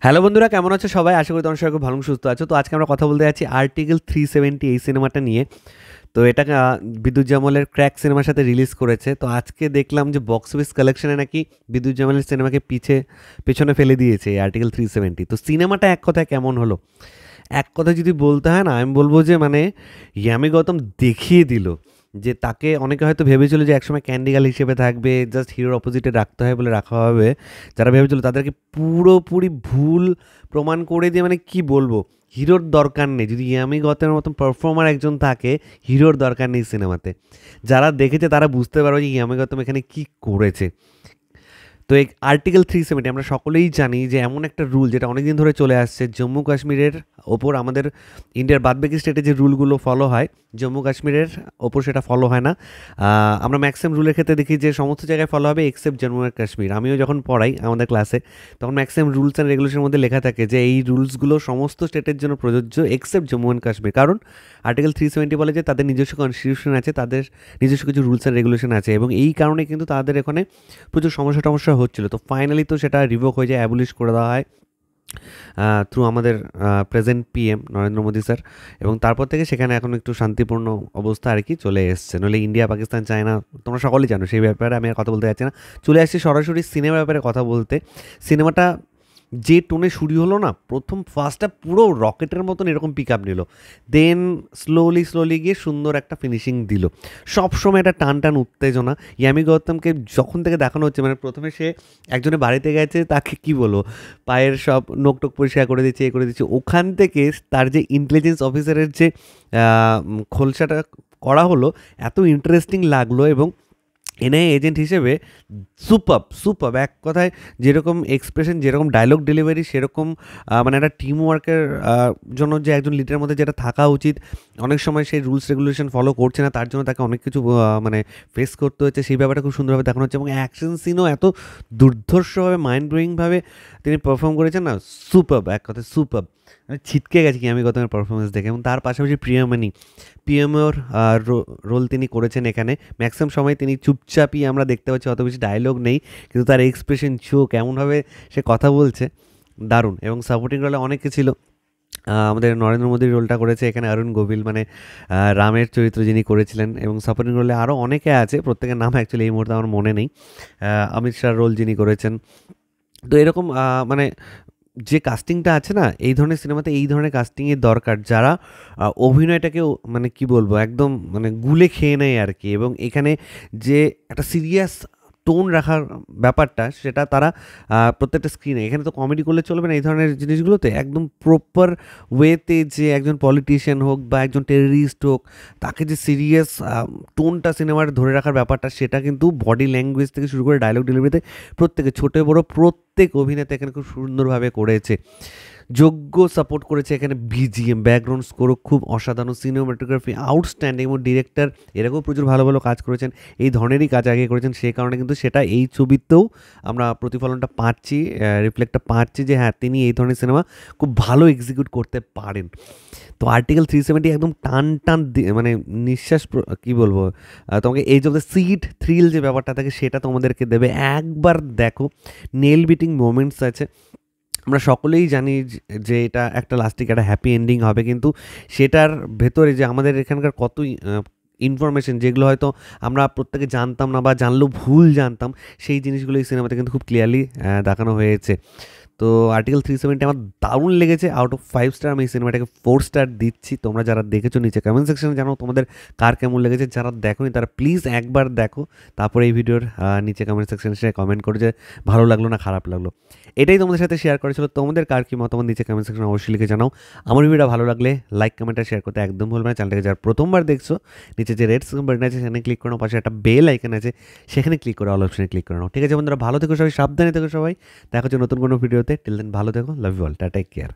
Hello বন্ধুরা, কেমন আছো সবাই? আশা করি তোমরা সবাই খুব ভালো সুস্থ আছো। তো আজকে আমরা কথা বলতে যাচ্ছি আর্টিকেল 370 এই সিনেমাটা নিয়ে। তো এটা বিদ্যুৎ জামালের ক্র্যাক সিনেমার সাথে রিলিজ করেছে। তো আজকে দেখলাম যে বক্স অফিস কালেকশনে নাকি বিদ্যুৎ জামালের সিনেমাকে পেছনে ফেলে দিয়েছে এই আর্টিকেল 370। তো সিনেমাটা এক কথায় কেমন হলো? এক কথায় যদি বলতে হয় না, আমি বলবো যে মানে ইয়ামি গৌতম দেখিয়ে দিল যে তাকে অনেকে হয়তো ভেবেছিল যে একসময় ক্যান্ডি গার্ল হিসেবে থাকবে, জাস্ট হিরোর অপোজিটে রাখতে হয় বলে রাখা হবে। যারা ভেবেছিল তাদেরকে পুরোপুরি ভুল প্রমাণ করে দিয়ে, মানে কি বলবো, হিরোর দরকার নেই। যদি ইয়ামি গৌতমের মতন পারফর্মার একজন থাকে, হিরোর দরকার নেই সিনেমাতে। যারা দেখেছে তারা বুঝতে পারবে যে ইয়ামি গৌতম এখানে কি করেছে। তো এই আর্টিকেল 370 আমরা সকলেই জানি যে এমন একটা রুল যেটা অনেক দিন ধরে চলে আসছে। জম্মু কাশ্মীরের ওপর আমাদের ইন্ডিয়ার বাদবাকি স্টেটে যে রুলগুলো ফলো হয়, জম্মু কাশ্মীরের ওপর সেটা ফলো হয় না। আমরা ম্যাক্সিমাম রুলের ক্ষেত্রে দেখি যে সমস্ত জায়গায় ফলো হবে এক্সেপ্ট জম্মু আর কাশ্মীর। আমিও যখন পড়াই আমাদের ক্লাসে, তখন ম্যাক্সিমাম রুলস অ্যান্ড রেগুলেশনের মধ্যে লেখা থাকে যে এই রুলসগুলো সমস্ত স্টেটের জন্য প্রযোজ্য এক্সেপ্ট জম্মু অ্যান্ড কাশ্মীর। কারণ আর্টিকেল 370 বলে যে তাদের নিজস্ব কনস্টিটিউশন আছে, তাদের নিজস্ব কিছু রুলস অ্যান্ড রেগুলেশন আছে, এবং এই কারণে কিন্তু তাদের এখানে প্রচুর সমস্যা টমস্যা হচ্ছিল। তো ফাইনালি তো সেটা রিভোক হয়ে যায়, অ্যাবলিশ করে দেওয়া হয় থ্রু আমাদের present PM Narendra Modi sir. এবং তারপর থেকে সেখানে এখন একটু শান্তিপূর্ণ অবস্থা আর কি চলে এসছে। নইলে ইন্ডিয়া পাকিস্তান চায়না তোমরা সকলেই জানো, সেই ব্যাপারে আমি আর কথা বলতে যাচ্ছি না। চলে আসছি সরাসরি সিনেমার ব্যাপারে কথা বলতে। সিনেমাটা যে টোনে শুরু হলো না, প্রথম ফার্স্টটা পুরো রকেটের মতন এরকম পিক আপ নিল, দেন স্লোলি গিয়ে সুন্দর একটা ফিনিশিং দিল। সবসময় একটা টান টান উত্তেজনা। ইয়ামি গৌতমকে যখন থেকে দেখানো হচ্ছে, মানে প্রথমে সে একজনের বাড়িতে গেছে, তাকে কি বলবো, পায়ের সব নোক টোক পরিষ্কার করে দিচ্ছে, এ করে দিচ্ছে। ওখান থেকে তার যে ইন্টেলিজেন্স অফিসারের যে খোলসাটা করা হলো, এত ইন্টারেস্টিং লাগলো। এবং এনআইএ এজেন্ট হিসেবে সুপার এক কথায়, যেরকম এক্সপ্রেশন, যেরকম ডায়লগ ডেলিভারি, সেরকম মানে একটা টিম ওয়ার্কের জন্য যে একজন লিডারের মধ্যে যেটা থাকা উচিত, অনেক সময় সেই রুলস রেগুলেশন ফলো করছে না, তার জন্য তাকে অনেক কিছু মানে ফেস করতে হচ্ছে। সেই ব্যাপারটা খুব সুন্দরভাবে দেখানো হচ্ছে, এবং অ্যাকশন সিনও এত দুর্ধর্ষভাবে, মাইন্ড ব্লোয়িংভাবে তিনি পারফর্ম করেছেন না। এক কথায় সুপার। আমি ছিটকে গেছি কি আমি গৌতমের পারফরমেন্স দেখে। এবং তার পাশাপাশি পিএমওর রোল তিনি করেছেন এখানে। ম্যাক্সিমাম সময় তিনি চুপচাপই আমরা দেখতে পাচ্ছি, অত বেশি ডায়লগ নেই, কিন্তু তার এক্সপ্রেশন, চোখ, এমনভাবে সে কথা বলছে, দারুণ। এবং সাপোর্টিং রোলে অনেকে ছিল। আমাদের নরেন্দ্র মোদীর রোলটা করেছে এখানে অরুণ গোভিল, মানে রামের চরিত্র যিনি করেছিলেন। এবং সাপোর্টিং রোলে আরও অনেকে আছে, প্রত্যেকের নাম অ্যাকচুয়ালি এই মুহূর্তে আমার মনে নেই। অমিত শাহর রোল যিনি করেছেন। তো এরকম মানে যে কাস্টিংটা আছে না, এই ধরনের সিনেমাতে এই ধরনের কাস্টিংয়ের দরকার, যারা অভিনয়টাকে মানে কি বলবো, একদম মানে গুলে খেয়ে নেয় আর কি। এবং এখানে যে একটা সিরিয়াস টোন রাখার ব্যাপারটা, সেটা তারা প্রত্যেকটা স্ক্রিনে, এখানে তো কমেডি করলে চলবে না, এই ধরনের জিনিসগুলোতে একদম প্রপার ওয়েতে, যে একজন পলিটিশিয়ান হোক বা একজন টেররিস্ট হোক, তাকে যে সিরিয়াস টোনটা সিনেমার ধরে রাখার ব্যাপারটা, সেটা কিন্তু বডি ল্যাঙ্গুয়েজ থেকে শুরু করে ডায়লগ ডেলিভারিতে প্রত্যেকে, ছোটো বড়ো প্রত্যেক অভিনেতা এখানে খুব সুন্দরভাবে করেছে। যোগ্য সাপোর্ট করেছে এখানে বিজিএম, ব্যাকগ্রাউন্ড স্কোরও খুব অসাধারণ, সিনেমাটোগ্রাফি আউটস্ট্যান্ডিং, এবং ডিরেক্টর এরকম প্রচুর ভালো ভালো কাজ করেছেন, এই ধরনেরই কাজ আগে করেছেন। সেই কারণে কিন্তু সেটা এই ছবিতেও আমরা প্রতিফলনটা পাচ্ছি, রিফ্লেক্টটা পাচ্ছি যে হ্যাঁ, তিনি এই ধরনের সিনেমা খুব ভালো এক্সিকিউট করতে পারেন। তো আর্টিকেল 370 একদম টান টান মানে নিঃশ্বাস, কী বলবো, তোমাকে edge of the seat thrill যে ব্যাপারটা থাকে, সেটা তোমাদেরকে দেবে। একবার দেখো, নেল বিটিং মোমেন্টস আছে। আমরা সকলেই জানি যে এটা একটা লাস্টিক একটা হ্যাপি এন্ডিং হবে, কিন্তু সেটার ভেতরে যে আমাদের এখানকার কত ইনফরমেশন, যেগুলো হয়তো আমরা প্রত্যেকে জানতাম না, বা জানলেও ভুল জানতাম, সেই জিনিসগুলো এই সিনেমাতে কিন্তু খুব ক্লিয়ারলি দেখানো হয়েছে। তো আর্টিকেল 370 আমার দারুণ লেগেছে। আউট অফ 5 স্টার আমি এই সিনেমাটাকে 4 স্টার দিচ্ছি। তোমরা যারা দেখেছো নিচে কমেন্ট সেকশনে জানাও তোমাদের কার কেমন লেগেছে। যারা দেখোনি তারা প্লিজ একবার দেখো, তারপরে এই ভিডিওর নিচে কমেন্ট সেকশনে এসে কমেন্ট করে যে ভালো লাগলো না খারাপ লাগলো। এটাই তোমাদের সাথে শেয়ার করেছিল। তোমাদের কার কি মতামত নিচে কমেন্ট সেকশনে অবশ্যই লিখে জানাও। আমার ভিডিওটা ভালো লাগলে লাইক, কমেন্ট আর শেয়ার করতে একদম ভুলবে না। চ্যানেলটাকে যারা প্রথমবার দেখছো, নিচে যে রেড বাটন আছে সেখানে ক্লিক করো, পাশে একটা বেল আইকন আছে সেখানে ক্লিক করে অল অপশনে ক্লিক করে নাও। ঠিক আছে বন্ধুরা, ভালো থেকো সবাই, সাবধানে থেকো সবাই। দেখা হচ্ছে নতুন কোনো ভিডিওতে। টিল দেন ভালো থেকো, love you all, tata, take care.